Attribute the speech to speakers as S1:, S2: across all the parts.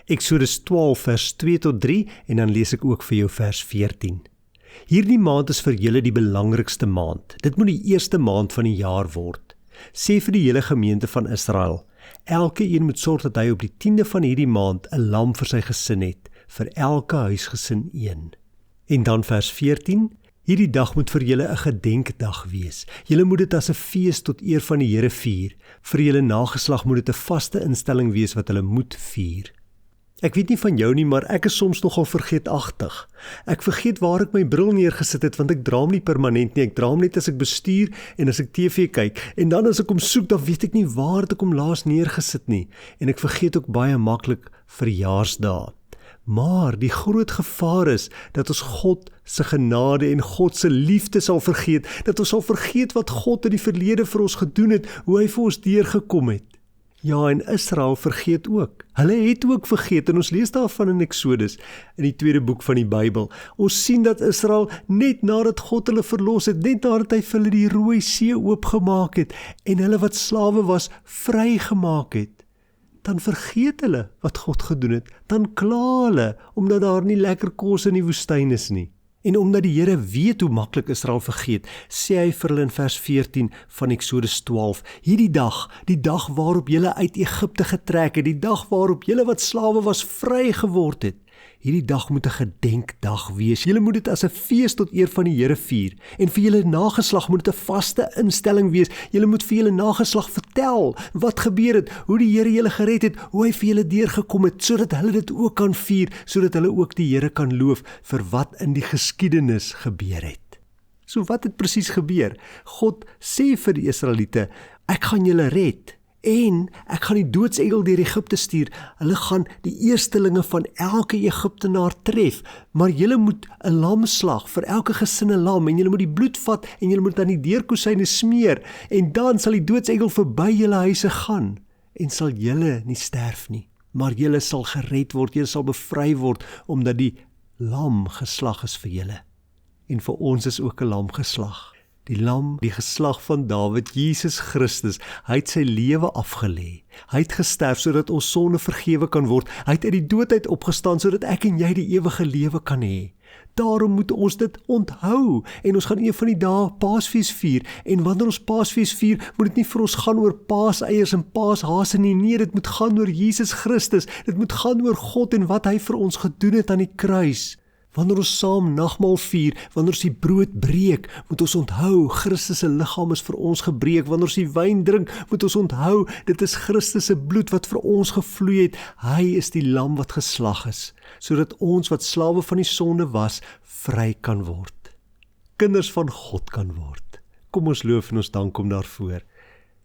S1: Eksodus 12 vers 2 tot 3 en dan lees ek ook vir jou vers 14. Hierdie maand is vir julle die belangrikste maand. Dit moet die eerste maand van die jaar word. Sê vir die hele gemeente van Israel, elke een moet sorg dat hy op die 10de van hierdie maand 'n lam vir sy gesin het, vir elke huisgesin een. En dan vers 14, hierdie dag moet vir julle 'n gedenkdag wees. Julle moet dit as 'n fees tot eer van die Here vier. Vir julle nageslag moet dit 'n vaste instelling wees wat hulle moet vier. Ek weet nie van jou nie, maar ek is soms nogal vergeetagtig. Ek vergeet waar ek my bril neergesit het, want ek dra hom nie permanent nie. Ek dra hom net as ek bestuur en as ek TV kyk. En dan as ek hom soek, dan weet ek nie waar ek hom laas neergesit nie. En ek vergeet ook baie maklik verjaarsdae. Maar die groot gevaar is dat ons God se genade en God se liefde sal vergeet. Dat ons sal vergeet wat God in die verlede vir ons gedoen het, hoe hy vir ons deurgekom het. Ja, en Israel vergeet ook. Hulle het ook vergeet, en ons lees daarvan in Eksodus, in die tweede boek van die Bybel. Ons sien dat Israel, net nadat God hulle verlos het, net nadat hy vir hulle die Rooi See oopgemaak het, en hulle wat slawe was, vrygemaak het, dan vergeet hulle wat God gedoen het, dan kla hulle, omdat daar nie lekker kos in die woestyn is nie. En omdat die Here weet hoe maklik Israel vergeet, sê hy vir hulle in vers 14 van Eksodus 12, hierdie dag, die dag waarop julle uit Egipte getrek het, die dag waarop julle wat slawe was vry geword het, hierdie dag moet 'n gedenkdag wees. Julle moet dit as 'n fees tot eer van die Here vier. En vir julle nageslag moet dit 'n vaste instelling wees. Julle moet vir julle nageslag vertel wat gebeur het, hoe die Here julle gered het, hoe hy vir julle deurgekom het, sodat hulle dit ook kan vier, sodat hulle ook die Here kan loof vir wat in die geskiedenis gebeur het. So wat het presies gebeur? God sê vir die Israeliete, ek gaan julle red. En ek gaan die doodsengel deur Egipte stuur. Hulle gaan die eerstelinge van elke Egiptenaar tref. Maar julle moet 'n lam slag, vir elke gesin 'n lam, en julle moet die bloed vat en julle moet dan die deurkosyne smeer. En dan sal die doodsengel verby julle huise gaan. En sal julle nie sterf nie. Maar julle sal gered word, julle sal bevry word, omdat die lam geslag is vir julle. En vir ons is ook 'n lam geslag. Die lam, die geslag van Dawid, Jesus Christus, hy het sy lewe afgelê. Hy het gesterf sodat ons sonde vergewe kan word. Hy het uit die dood uit opgestaan sodat ek en jy die ewige lewe kan hê. Daarom moet ons dit onthou. En ons gaan een van die dae Paasfees vier. En wanneer ons Paasfees vier, moet dit nie vir ons gaan oor paaseiers en paashase nie. Nee, dit moet gaan oor Jesus Christus. Dit moet gaan oor God en wat hy vir ons gedoen het aan die kruis. Wanneer ons saam nagmaal vier, wanneer ons die brood breek, moet ons onthou, Christus se liggaam is vir ons gebreek. Wanneer ons die wyn drink, moet ons onthou, dit is Christus se bloed wat vir ons gevloei het. Hy is die lam wat geslag is, sodat ons wat slawe van die sonde was, vry kan word. Kinders van God kan word. Kom ons loof en ons dank hom daarvoor.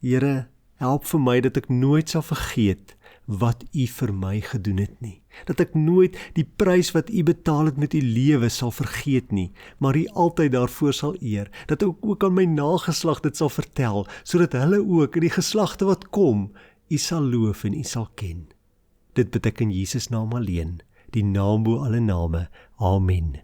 S1: Here, help vir my dat ek nooit sal vergeet wat u vir my gedoen het nie. Dat ek nooit die prys wat u betaal het met u lewe sal vergeet nie, maar u altyd daarvoor sal eer, dat ek ook aan my nageslag dit sal vertel, sodat hulle ook in die geslagte wat kom, u sal loof en u sal ken. Dit bid ek in Jesus naam alleen, die naam bo alle name. Amen.